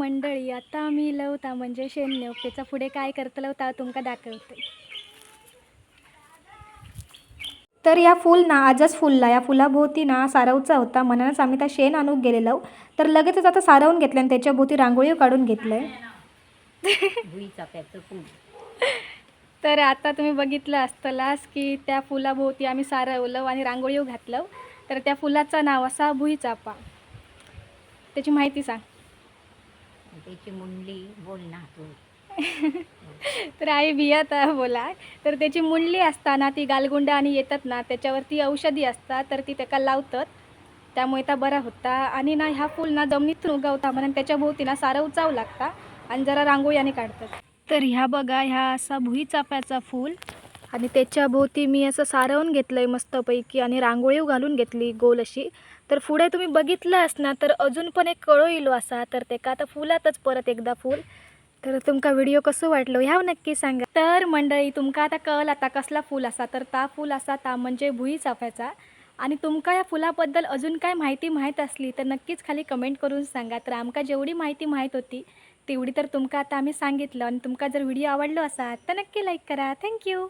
मंडळी आता आम्ही लवता म्हणजे शेण त्याचा पुढे काय करतलो ता तुमका दाखवते. तर या फूल ना आजच फुलला, या फुलाभोवती ना सारवचा होता म्हणूनच आम्ही त्या शेण आणूक गेलेलो. तर लगेचच आता सारवून घेतलं आणि त्याच्या भोवती रांगोळी काढून घेतलंय. तर आता तुम्ही बघितलं असतलास की त्या फुलाभोवती आम्ही सारवलं आणि रांगोळी घातलं. तर त्या फुलाचं नाव असा भुईचाफा. त्याची माहिती सांग. त्याची मुंडली बोल ना तू. तर आई बियात बोला. तर त्याची मुंडली असताना ती गालगुंड आणि येतात ना त्याच्यावरती औषधी असतात तर ती त्याला लावतात. त्यामुळे त्या बरा होता आणि ना ह्या फूल ना जमिनीतून उगवता म्हणून त्याच्या भोवती ना सारं उचाव लागता आणि जरा रांगोळी आणि काढतात. तर ह्या बघा ह्या असा भुईचाफ्याचा फूल आणि त्याच्या भोवती मी असं सारवून घेतलंय मस्तपैकी आणि रांगोळी घालून घेतली गोल अशी. तर पुढे तुम्ही बघितलं असणार तर अजून पण एक कळो इलो असा तर ते का आता फुलातच परत एकदा फूल. तर तुमका व्हिडिओ कसं वाटलं ह्या नक्की सांगा. तर मंडळी तुमका आता कळलं आता कसला फूल असा तर ता फूल असा ता म्हणजे भुईचाफ्याचा. आणि तुमका या फुलाबद्दल अजून काय माहिती माहीत असली तर नक्कीच खाली कमेंट करून सांगा. तर आमका जेवढी माहिती माहीत होती तेवढी तर तुमका आता आम्ही सांगितलं आणि तुमका जर व्हिडिओ आवडलो असा तर नक्की लाईक करा. थँक्यू.